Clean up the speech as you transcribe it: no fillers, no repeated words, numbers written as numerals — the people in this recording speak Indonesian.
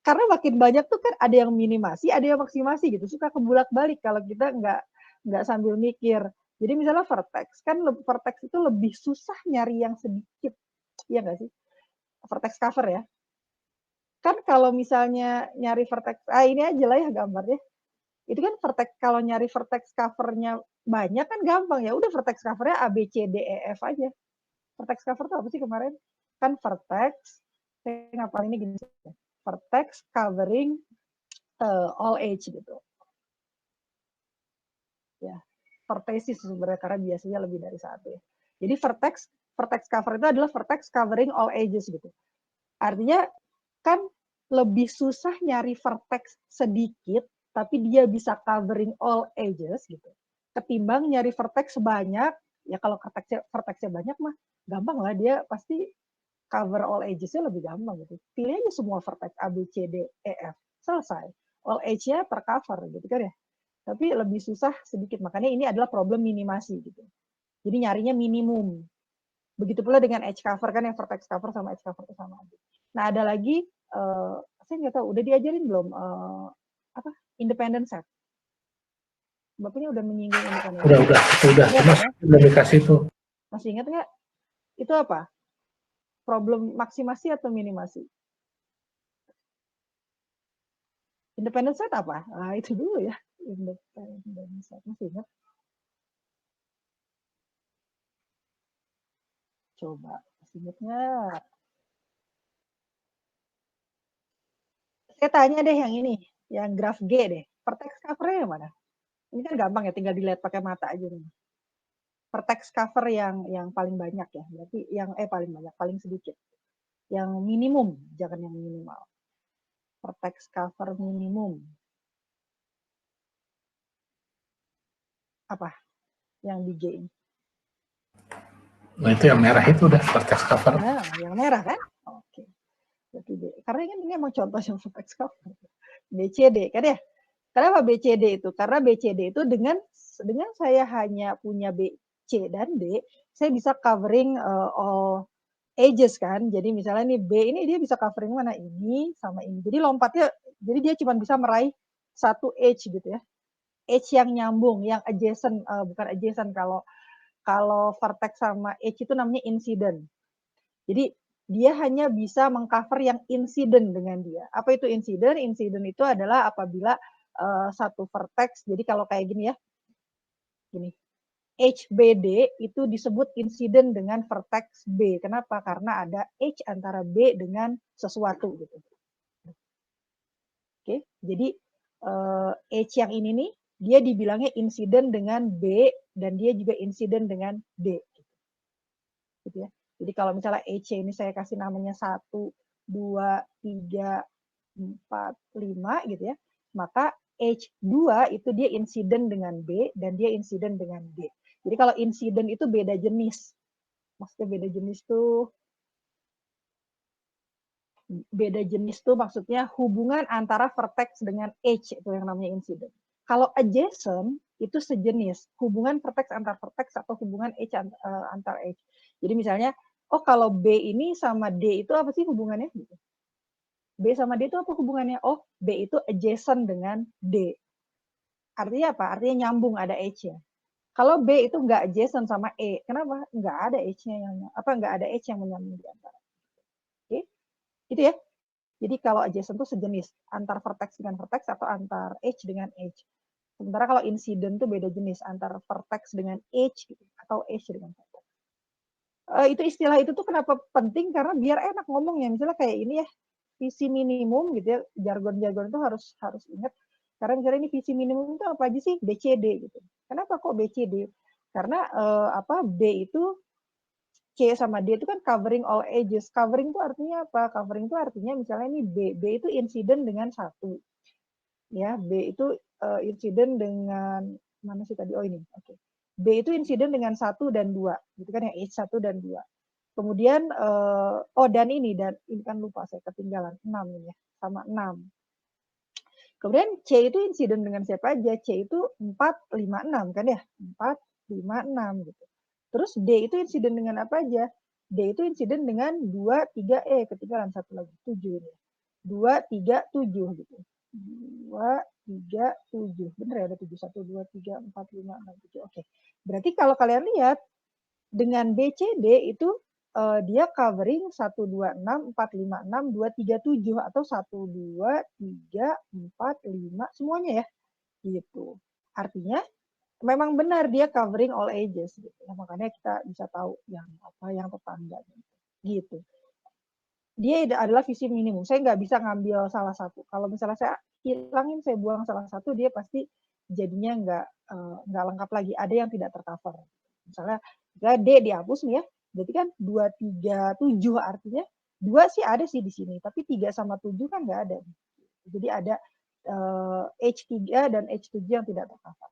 karena makin banyak tuh kan ada yang minimasi, ada yang maksimasi gitu. Suka kebulak-balik kalau kita nggak sambil mikir. Jadi misalnya vertex, kan vertex itu lebih susah nyari yang sedikit. Iya nggak sih? Vertex cover ya. Kan kalau misalnya nyari vertex, ini aja lah ya gambarnya. Itu kan vertex, kalau nyari vertex covernya banyak kan gampang ya. Udah vertex covernya A, B, C, D, E, F aja. Vertex cover itu apa sih kemarin? Kan vertex, saya ngapal ini gini. Vertex covering all age gitu. Ya, vertesis sebenarnya karena biasanya lebih dari satu ya. Jadi vertex cover itu adalah vertex covering all ages gitu. Artinya kan lebih susah nyari vertex sedikit tapi dia bisa covering all ages gitu. Ketimbang nyari vertex banyak, ya kalau vertexnya banyak mah gampang lah, dia pasti cover all ages-nya lebih gampang gitu. Pilih aja semua vertex A, B, C, D, E, F. Selesai. All age-nya tercover gitu kan ya. Tapi lebih susah sedikit. Makanya ini adalah problem minimasi gitu. Jadi nyarinya minimum. Begitu pula dengan edge cover kan, yang vertex cover sama edge cover itu sama aja. Nah ada lagi, saya nggak tahu udah diajarin belum apa independent set. Bapaknya udah menyinggung independent set. Udah. Mas udah dikasih tuh. Masih ingat nggak? Itu apa? Problem maksimasi atau minimasi? Independent set apa? Nah, itu dulu ya. Independent set. Masih ingat? Coba, masih ingat nggak? Saya tanya deh yang ini, yang graf G deh. Vertex cover-nya yang mana? Ini kan gampang ya, tinggal dilihat pakai mata aja nih. Vertex cover yang paling banyak ya, berarti yang paling banyak, paling sedikit. Yang minimum, jangan yang minimal. Vertex cover minimum. Apa? Yang di G ini. Nah, itu yang merah itu udah vertex cover. Nah, yang merah kan? Oke. Berarti D. Karena kan ini emang contoh yang vertex cover. BCD kan ya? Kenapa BCD itu? Karena BCD itu dengan saya hanya punya B, C, dan D, saya bisa covering all ages kan. Jadi misalnya nih B ini dia bisa covering mana? Ini sama ini. Jadi lompatnya, jadi dia cuma bisa meraih satu age gitu ya. Age yang nyambung, yang adjacent, bukan adjacent, kalau vertex sama age itu namanya incident. Jadi dia hanya bisa mengcover yang incident dengan dia. Apa itu incident? Incident itu adalah apabila satu vertex, jadi kalau kayak gini ya, gini, HBD itu disebut insiden dengan vertex B. Kenapa? Karena ada H antara B dengan sesuatu gitu. Oke, jadi H yang ini nih, dia dibilangnya insiden dengan B dan dia juga insiden dengan D. Gitu ya. Jadi kalau misalnya H ini saya kasih namanya 1, 2, 3, 4, 5 gitu ya, maka H2 itu dia insiden dengan B dan dia insiden dengan D. Jadi kalau insiden itu beda jenis. Maksudnya beda jenis tuh maksudnya hubungan antara vertex dengan H itu yang namanya insiden. Kalau adjacent itu sejenis, hubungan vertex antar vertex atau hubungan H antar H. Jadi misalnya, oh kalau B ini sama D itu apa sih hubungannya? B sama D itu apa hubungannya? Oh, B itu adjacent dengan D. Artinya apa? Artinya nyambung, ada H-nya. Kalau B itu nggak adjacent sama E, kenapa? Nggak ada H-nya nggak ada H yang menyambung di antara. Oke, itu ya. Jadi kalau adjacent itu sejenis, antar vertex dengan vertex atau antar H dengan H. Sementara kalau incident itu beda jenis, antar vertex dengan H gitu, atau H dengan vertex. Itu istilah itu tuh kenapa penting? Karena biar enak ngomongnya. Misalnya kayak ini ya, visi minimum gitu ya, jargon-jargon itu harus ingat. Karena misalnya ini visi minimum itu apa aja sih? BCD gitu. Kenapa kok BCD? Karena B itu C sama D itu kan covering all ages. Covering itu artinya apa? Covering itu artinya misalnya ini B itu insiden dengan 1. Ya, B itu insiden dengan mana sih tadi? Oh ini. Oke. B itu insiden dengan 1 dan 2. Gitu kan yang H1 dan 2. Kemudian dan ini kan lupa saya ketinggalan 6 ini ya, sama 6. Kemudian C itu insiden dengan siapa aja? C itu 4, 5, 6 kan ya? 4, 5, 6 gitu. Terus D itu insiden dengan apa aja? D itu insiden dengan 2, 3, ketinggalan satu lagi, 7 ini. 2, 3, 7 gitu. 2, 3, 7. Bener ya ada 7. 1, 2, 3, 4, 5, 6, 7. Oke. Berarti kalau kalian lihat dengan BCD itu dia covering 1, 2, 6, 4, 5, 6, 2, 3, 7 atau 1, 2, 3, 4, 5 semuanya ya. Gitu. Artinya memang benar dia covering all ages gitu. Nah, makanya kita bisa tahu yang apa yang tetangga gitu. Dia adalah visi minimum. Saya nggak bisa ngambil salah satu. Kalau misalnya saya hilangin, saya buang salah satu, dia pasti jadinya nggak lengkap lagi. Ada yang tidak tercover. Misalnya D dihapus nih ya, berarti kan 2, 3, 7 artinya 2 sih ada sih di sini, tapi 3 sama 7 kan nggak ada. Jadi ada H3 dan H7 yang tidak tercover.